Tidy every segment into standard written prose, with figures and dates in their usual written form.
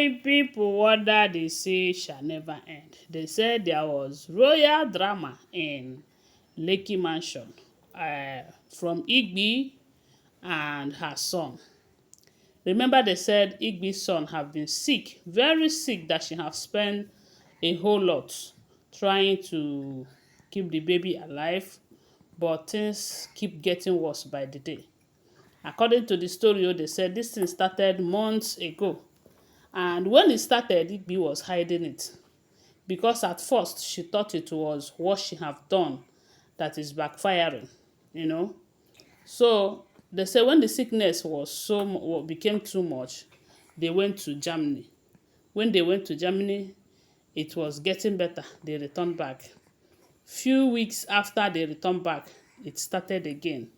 My people wonder they say shall never end. They said there was royal drama in Lekki Mansion from Igbi and her son. Remember they said Igbi's son have been sick, very sick, that she have spent a whole lot trying to keep the baby alive, but things keep getting worse by the day. According to the story, they said this thing started months ago. And when it started, Igbi was hiding it. Because at first, she thought it was what she have done that is backfiring, you know. So, they say when the sickness was became too much, they went to Germany. When they went to Germany, it was getting better. They returned back. Few weeks after they returned back, it started again.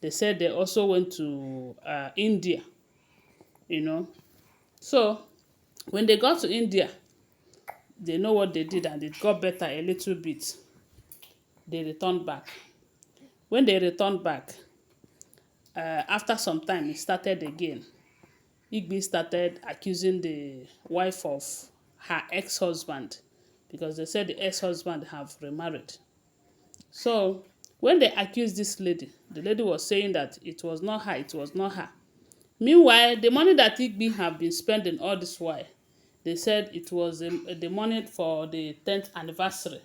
They said they also went to India, you know. So when they got to India, they know what they did and it got better a little bit. They returned back. When they returned back, after some time, it started again. Igbi started accusing the wife of her ex-husband because they said the ex-husband have remarried. So when they accused this lady, the lady was saying that it was not her, it was not her. Meanwhile, the money that Igbi have been spending all this while, they said it was the money for the 10th anniversary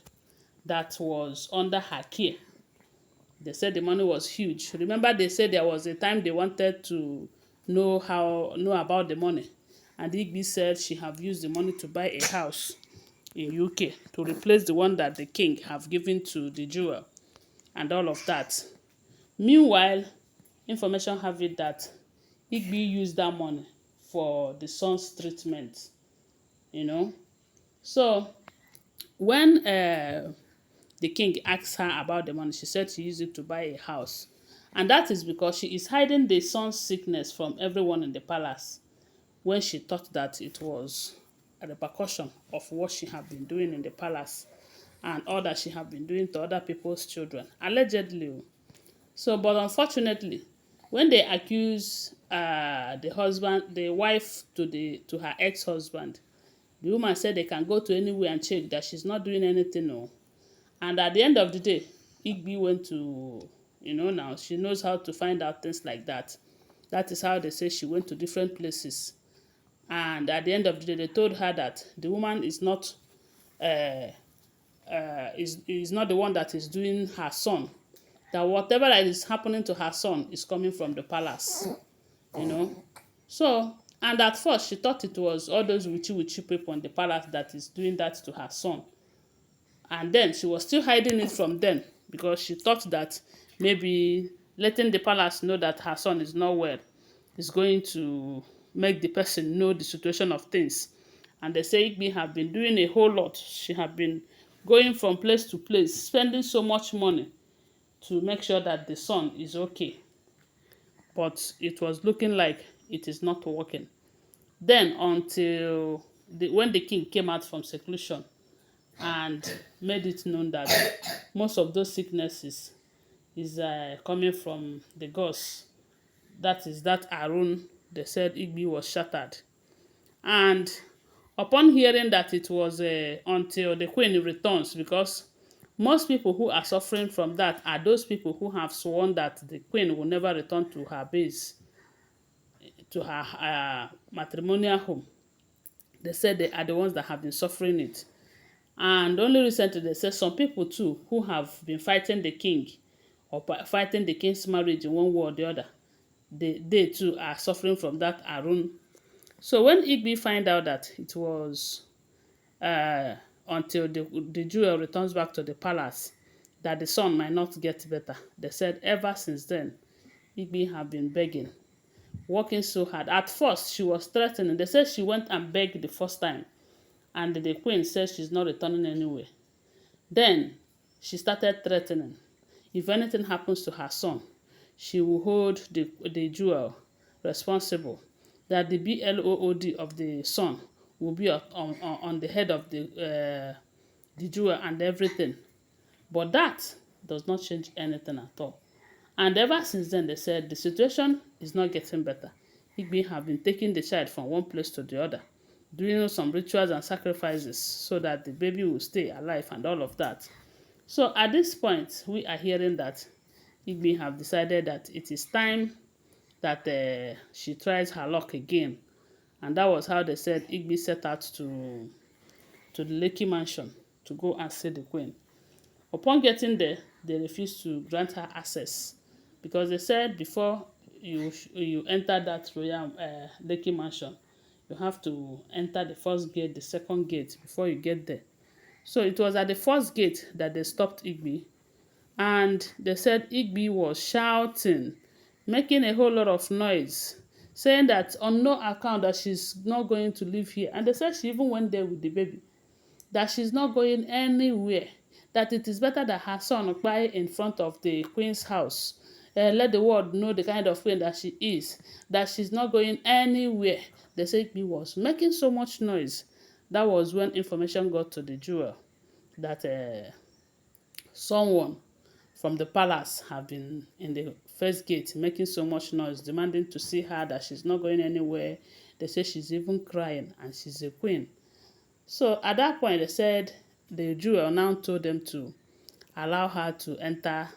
that was under her care. They said the money was huge. Remember, they said there was a time they wanted to know about the money. And Igbi said she have used the money to buy a house in UK to replace the one that the king have given to the jewel and all of that. Meanwhile, information have it that Igbi used that money for the son's treatment, you know. So when the king asked her about the money, she said she used it to buy a house. And that is because she is hiding the son's sickness from everyone in the palace when she thought that it was a repercussion of what she had been doing in the palace and all that she had been doing to other people's children, allegedly. So, but unfortunately, when they accuse the wife to her ex-husband, the woman said they can go to anywhere and check that she's not doing anything. No. And at the end of the day, Igbi went to, now she knows how to find out things like that. That is how they say she went to different places. And at the end of the day, they told her that the woman is not is not the one that is doing her son. That whatever that is happening to her son is coming from the palace, you know. So, and at first she thought it was all those witchy people in the palace that is doing that to her son. And then she was still hiding it from them because she thought that maybe letting the palace know that her son is not well is going to make the person know the situation of things. And they say Igbi have been doing a whole lot. She have been going from place to place, spending so much money to make sure that the son is okay. But it was looking like it is not working. Then until when the king came out from seclusion and made it known that most of those sicknesses is coming from the gods. That is that Arun, they said Igbi was shattered. And upon hearing that it was until the queen returns, because most people who are suffering from that are those people who have sworn that the queen will never return to her base, to her matrimonial home. They said they are the ones that have been suffering it. And only recently they said some people too who have been fighting the king or fighting the king's marriage in one way or the other, they too are suffering from that Arun. So when Igbi find out that it was until the jewel returns back to the palace that the son might not get better, they said ever since then, Igbi have been begging, working so hard. At first, she was threatening. They said she went and begged the first time, and the queen says she's not returning anywhere. Then she started threatening. If anything happens to her son, she will hold the jewel responsible. That the BLOOD of the son will be on the head of the jewel and everything. But that does not change anything at all. And ever since then, they said the situation is not getting better. Igbi have been taking the child from one place to the other. doing some rituals and sacrifices so that the baby will stay alive and all of that. So at this point, we are hearing that Igbi have decided that it is time that she tries her luck again. And that was how they said Igbi set out to the Lekki mansion to go and see the queen. Upon getting there, they refused to grant her access because they said before you enter that royal Lekki mansion, you have to enter the first gate, the second gate before you get there. So it was at the first gate that they stopped Igbi, and they said Igbi was shouting, making a whole lot of noise, saying that on no account that she's not going to live here. And they said she even went there with the baby, that she's not going anywhere, that it is better that her son cry in front of the queen's house, let the world know the kind of queen that she is, that she's not going anywhere. They said Igbi was making so much noise. That was when information got to the jewel that someone from the palace have been in the first gate making so much noise, demanding to see her, that she's not going anywhere. They say she's even crying and she's a queen. So at that point, they said the jewel now told them to allow her to enter,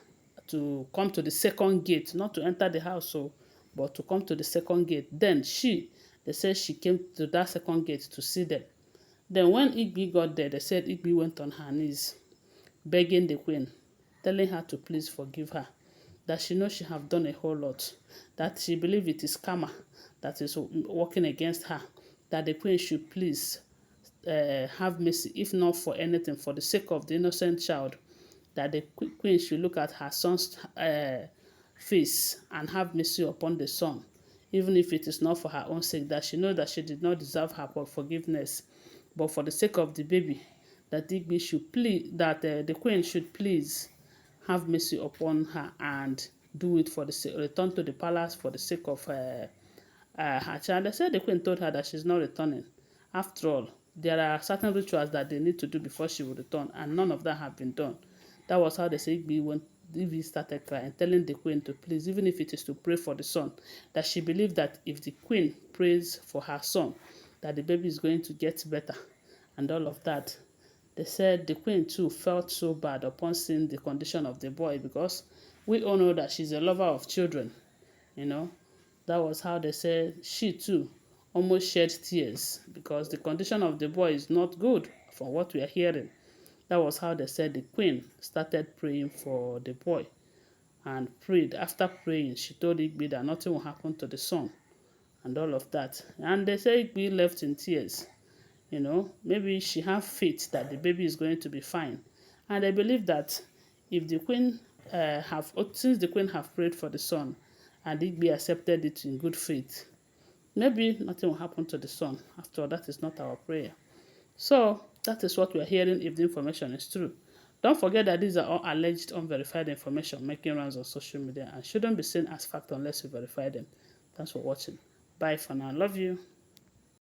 to come to the second gate, not to enter the house, but to come to the second gate. Then they said she came to that second gate to see them. Then when Igbi got there, they said Igbi went on her knees, begging the queen, telling her to please forgive her, that she knows she have done a whole lot, that she believes it is karma that is working against her, that the queen should please have mercy, if not for anything, for the sake of the innocent child, that the queen should look at her son's face and have mercy upon the son, even if it is not for her own sake, that she knows that she did not deserve her forgiveness, but for the sake of the baby, that Igbi should please, that the queen should please have mercy upon her and do it for the return to the palace for the sake of her child. They said the queen told her that she's not returning. After all, there are certain rituals that they need to do before she will return, and none of that have been done. That was how they say Igbi started crying, telling the queen to please, even if it is to pray for the son, that she believed that if the queen prays for her son, that the baby is going to get better and all of that. They said the queen too felt so bad upon seeing the condition of the boy, because we all know that she's a lover of children, you know. That was how they said she too almost shed tears, because the condition of the boy is not good from what we are hearing. That was how they said the queen started praying for the boy and prayed. After praying, she told Igbi that nothing will happen to the son and all of that. And they say Igbi left in tears. You know, maybe she have faith that the baby is going to be fine. And I believe that if the queen since the queen have prayed for the son and Igbi accepted it in good faith, maybe nothing will happen to the son. After all, that is not our prayer. So that is what we are hearing if the information is true. Don't forget that these are all alleged unverified information making rounds on social media and shouldn't be seen as fact unless you verify them. Thanks for watching. Bye for now. Love you.